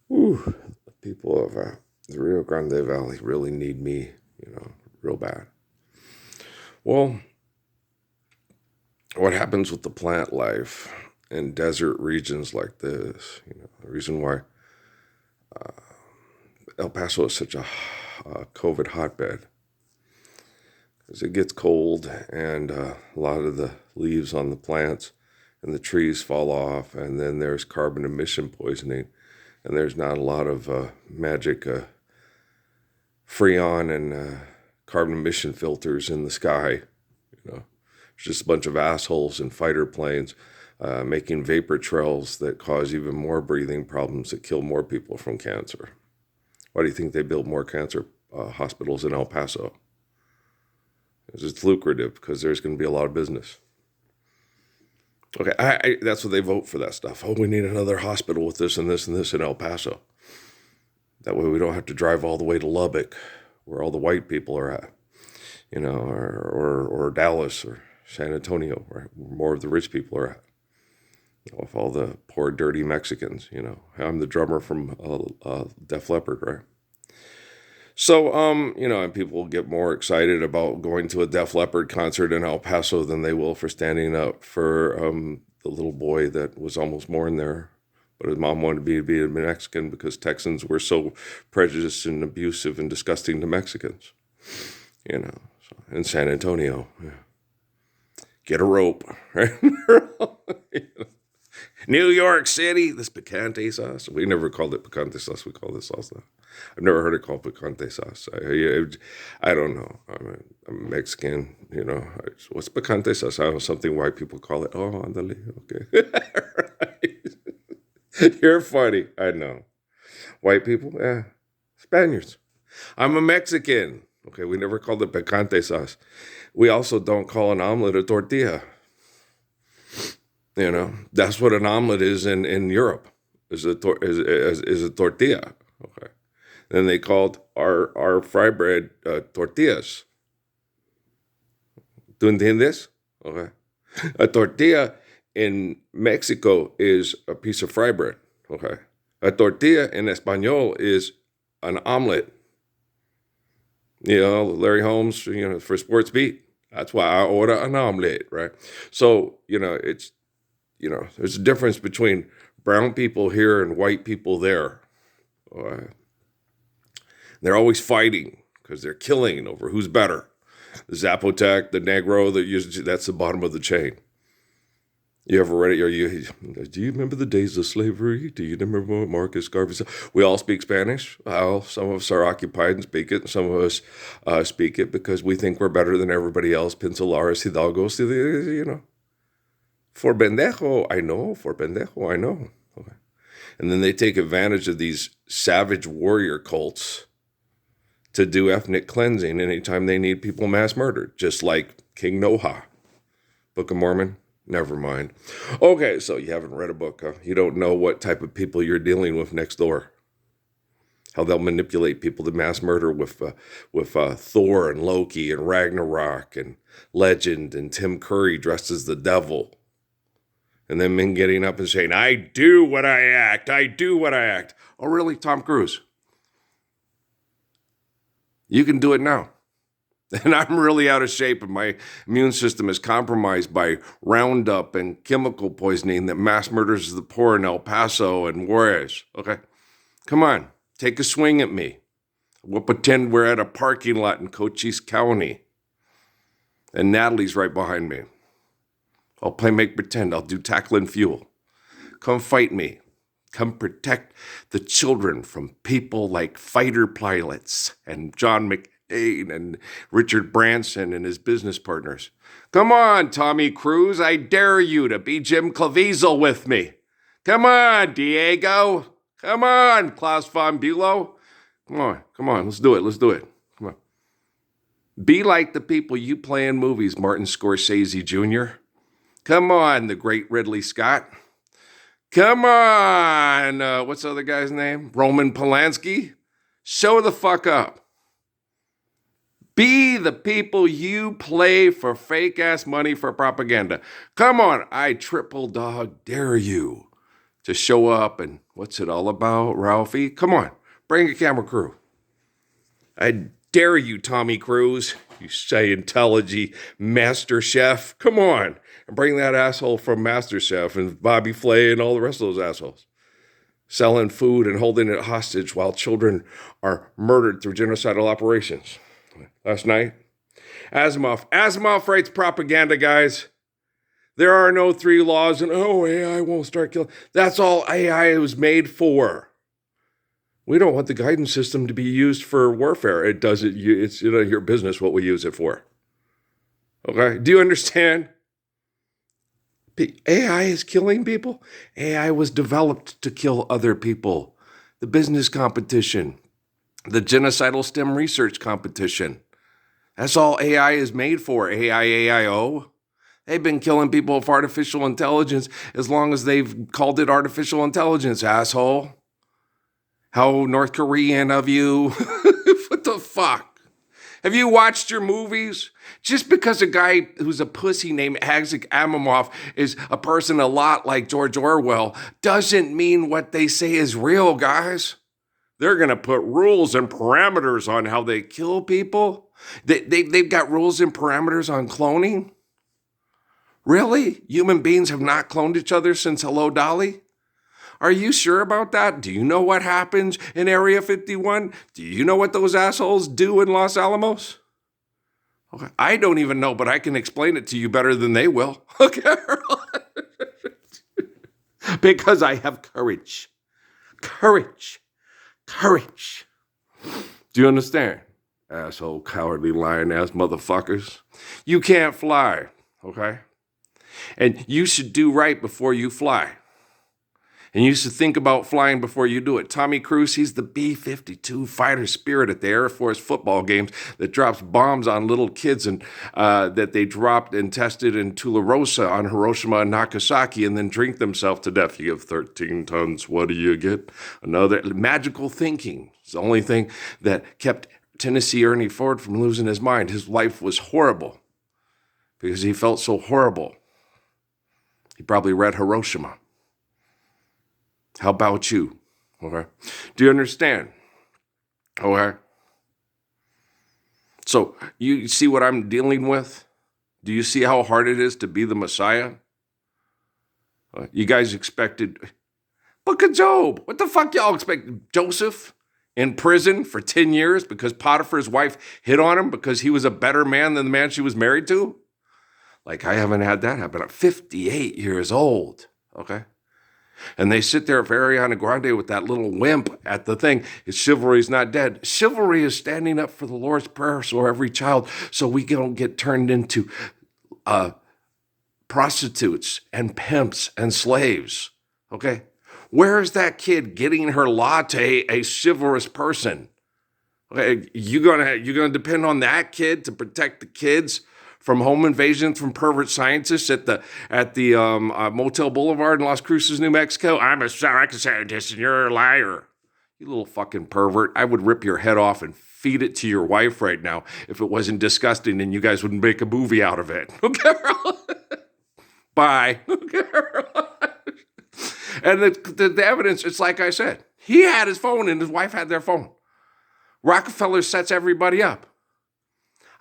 Whew, the people of the Rio Grande Valley really need me, real bad. Well, what happens with the plant life in desert regions like this? The reason why El Paso is such a COVID hotbed is it gets cold and a lot of the leaves on the plants and the trees fall off, and then there's carbon emission poisoning, and there's not a lot of magic freon and carbon emission filters in the sky. It's just a bunch of assholes in fighter planes making vapor trails that cause even more breathing problems that kill more people from cancer. Why do you think they build more cancer hospitals in El Paso? Because it's lucrative, because there's going to be a lot of business. Okay, that's what they vote for that stuff. Oh, we need another hospital with this and this and this in El Paso. That way we don't have to drive all the way to Lubbock, where all the white people are at, or Dallas or San Antonio, where more of the rich people are at. With all the poor, dirty Mexicans, I'm the drummer from Def Leppard, right? So, and people get more excited about going to a Def Leppard concert in El Paso than they will for standing up for the little boy that was almost born there. But his mom wanted to be a Mexican because Texans were so prejudiced and abusive and disgusting to Mexicans, in San Antonio. Yeah. Get a rope, right? New York City, this picante sauce. We never called it picante sauce. We call this sauce now. I've never heard it called picante sauce. I don't know. I'm Mexican, What's picante sauce? I don't know, something white people call it. Oh, andale, okay. Right. You're funny. I know. White people? Yeah. Spaniards. I'm a Mexican. Okay, we never called it picante sauce. We also don't call an omelet a tortilla. That's what an omelet is in Europe. Is a tortilla. Okay. Then they called our fry bread tortillas. ¿Tú entiendes? Okay. A tortilla in Mexico is a piece of fry bread. Okay. A tortilla in Espanol is an omelet. Larry Holmes, for Sports Beat. That's why I order an omelet, right? So, it's there's a difference between brown people here and white people there. They're always fighting because they're killing over who's better. The Zapotec, the Negro, that's the bottom of the chain. You ever read it? Do you remember the days of slavery? Do you remember Marcus Garvey said? We all speak Spanish. Well, some of us are occupied and speak it, and some of us speak it because we think we're better than everybody else. Pincelares, Hidalgos, For pendejo, I know. For pendejo, I know. Okay. And then they take advantage of these savage warrior cults to do ethnic cleansing anytime they need people mass murdered, just like King Noah. Book of Mormon? Never mind. Okay, so you haven't read a book, huh? You don't know what type of people you're dealing with next door. How they'll manipulate people to mass murder with Thor and Loki and Ragnarok and Legend and Tim Curry dressed as the devil. And then men getting up and saying, I do what I act. I do what I act. Oh, really? Tom Cruise? You can do it now. And I'm really out of shape, and my immune system is compromised by Roundup and chemical poisoning that mass murders the poor in El Paso and Juarez. Okay? Come on. Take a swing at me. We'll pretend we're at a parking lot in Cochise County. And Natalie's right behind me. I'll play make pretend. I'll do tackle and fuel. Come fight me. Come protect the children from people like fighter pilots and John McCain and Richard Branson and his business partners. Come on, Tommy Cruise. I dare you to be Jim Caviezel with me. Come on, Diego. Come on, Klaus von Bülow. Come on. Let's do it. Come on. Be like the people you play in movies, Martin Scorsese Jr. Come on, the great Ridley Scott. Come on, what's the other guy's name? Roman Polanski. Show the fuck up. Be the people you play for fake ass money for propaganda. Come on, I triple dog dare you to show up. And what's it all about, Ralphie? Come on, bring a camera crew. I dare you, Tommy Cruise, you Scientology master chef. Come on, and bring that asshole from MasterChef and Bobby Flay and all the rest of those assholes. Selling food and holding it hostage while children are murdered through genocidal operations. Last night, Asimov writes propaganda, guys. There are no 3 laws, and AI won't start killing. That's all AI was made for. We don't want the guidance system to be used for warfare. It's your business what we use it for. Okay? Do you understand? AI is killing people. AI was developed to kill other people. The business competition, the genocidal STEM research competition. That's all AI is made for. AIAIO. They've been killing people with artificial intelligence as long as they've called it artificial intelligence, asshole. How North Korean of you. What the fuck? Have you watched your movies? Just because a guy who's a pussy named Isaac Asimov is a person a lot like George Orwell doesn't mean what they say is real, guys. They're going to put rules and parameters on how they kill people. They've got rules and parameters on cloning. Really? Human beings have not cloned each other since Hello Dolly? Are you sure about that? Do you know what happens in Area 51? Do you know what those assholes do in Los Alamos? Okay. I don't even know, but I can explain it to you better than they will. Okay? Because I have courage. Courage. Courage. Do you understand? Asshole, cowardly, lying-ass motherfuckers. You can't fly, okay? And you should do right before you fly. And you should think about flying before you do it. Tommy Cruise, he's the B-52 fighter spirit at the Air Force football games that drops bombs on little kids and that they dropped and tested in Tularosa on Hiroshima and Nagasaki and then drink themselves to death. You have 13 tons. What do you get? Another magical thinking. It's the only thing that kept Tennessee Ernie Ford from losing his mind. His life was horrible because he felt so horrible. He probably read Hiroshima. How about you? Okay. Do you understand? Okay. So you see what I'm dealing with? Do you see how hard it is to be the Messiah? You guys expected Book of Job. What the fuck y'all expected? Joseph in prison for 10 years because Potiphar's wife hit on him because he was a better man than the man she was married to? Like, I haven't had that happen. I'm 58 years old. Okay. And they sit there for Ariana Grande with that little wimp at the thing. His chivalry's not dead. Chivalry is standing up for the Lord's Prayer so every child, so we don't get turned into prostitutes and pimps and slaves. Okay? Where is that kid getting her latte a chivalrous person? Okay, you gonna depend on that kid to protect the kids from home invasions from pervert scientists at the Motel Boulevard in Las Cruces, New Mexico? I'm a scientist and you're a liar. You little fucking pervert. I would rip your head off and feed it to your wife right now if it wasn't disgusting and you guys wouldn't make a movie out of it. Okay? Bye. Okay? And the evidence, it's like I said. He had his phone and his wife had their phone. Rockefeller sets everybody up.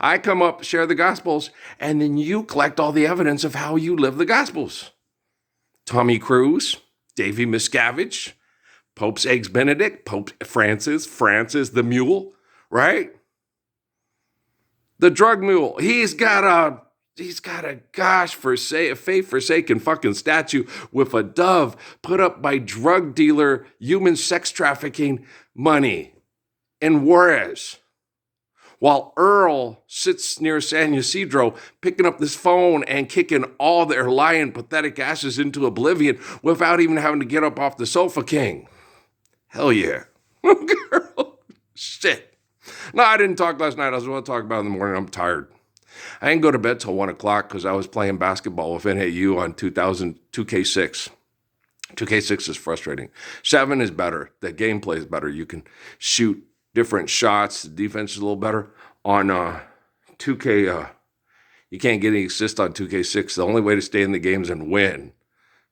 I come up, share the Gospels, and then you collect all the evidence of how you live the Gospels. Tommy Cruise, Davy Miscavige, Pope's Eggs Benedict, Pope Francis the Mule, right? The drug mule. He's got a faith-forsaken fucking statue with a dove put up by drug dealer, human sex trafficking money in Juarez. While Earl sits near San Ysidro picking up this phone and kicking all their lying, pathetic asses into oblivion without even having to get up off the sofa king. Hell yeah. Girl, shit. No, I didn't talk last night. I was going to talk about it in the morning. I'm tired. I didn't go to bed till 1 o'clock because I was playing basketball with NAU on 2K6. 2K6 is frustrating. 7 is better. The gameplay is better. You can shoot different shots. The defense is a little better. On 2K, you can't get any assist on 2K6. The only way to stay in the games and win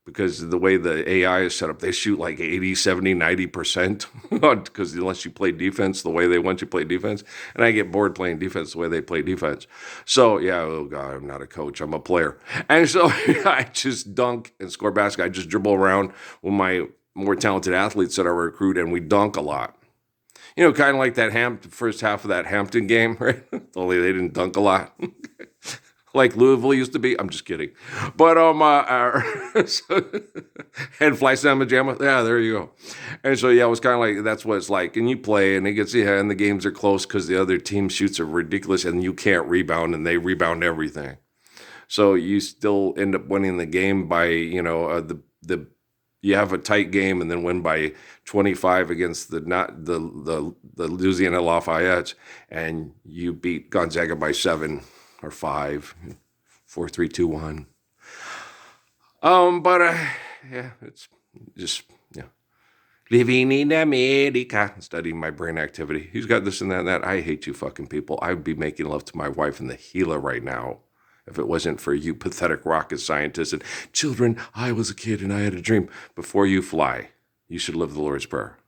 because the way the AI is set up, they shoot like 80, 70, 90% because unless you play defense the way they want you to play defense. And I get bored playing defense the way they play defense. So, yeah, oh God, I'm not a coach. I'm a player. And so I just dunk and score basketball. I just dribble around with my more talented athletes that I recruit, and we dunk a lot. You know, kind of like that first half of that Hampton game, right? Only they didn't dunk a lot. Like Louisville used to be. I'm just kidding. But and Fly Samba Jamma. Yeah, there you go. And so yeah, it was kind of like that's what it's like. And you play, and it gets and the games are close because the other team shoots are ridiculous, and you can't rebound, and they rebound everything. So you still end up winning the game by the you have a tight game and then win by 25 against the Louisiana Lafayette, and you beat Gonzaga by 7 or 5, 4, 3, 2, 1. But yeah, it's just living in America, studying my brain activity. He's got this and that and that. I hate you fucking people. I would be making love to my wife in the Gila right now if it wasn't for you pathetic rocket scientists and children. I was a kid and I had a dream. Before you fly, you should live the Lord's Prayer.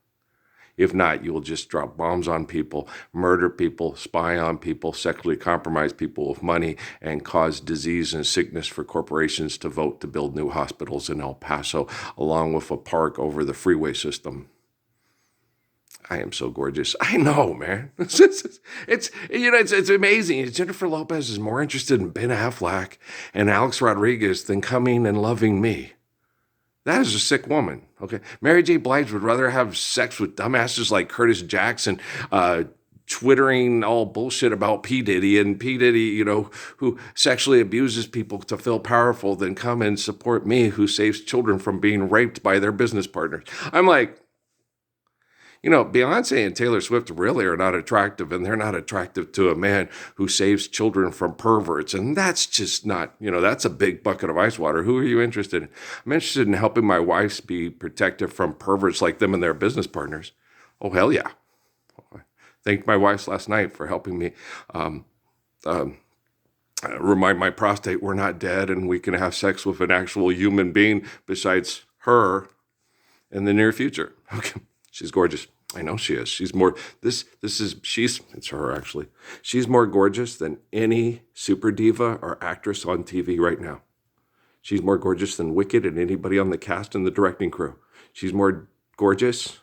If not, you will just drop bombs on people, murder people, spy on people, sexually compromise people with money, and cause disease and sickness for corporations to vote to build new hospitals in El Paso, along with a park over the freeway system. I am so gorgeous. I know, man. It's amazing. Jennifer Lopez is more interested in Ben Affleck and Alex Rodriguez than coming and loving me. That is a sick woman, okay? Mary J. Blige would rather have sex with dumbasses like Curtis Jackson, twittering all bullshit about P. Diddy, and P. Diddy, who sexually abuses people to feel powerful, than come and support me, who saves children from being raped by their business partners. I'm like, Beyonce and Taylor Swift really are not attractive, and they're not attractive to a man who saves children from perverts. And that's just not, that's a big bucket of ice water. Who are you interested in? I'm interested in helping my wives be protected from perverts like them and their business partners. Oh, hell yeah. I thanked my wives last night for helping me remind my prostate we're not dead and we can have sex with an actual human being besides her in the near future. Okay. She's gorgeous. I know she is. She's more, it's her actually. She's more gorgeous than any super diva or actress on TV right now. She's more gorgeous than Wicked and anybody on the cast and the directing crew. She's more gorgeous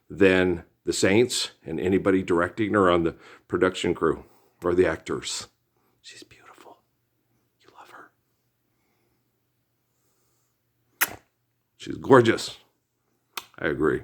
than the Saints and anybody directing her on the production crew or the actors. She's beautiful. You love her. She's gorgeous. I agree.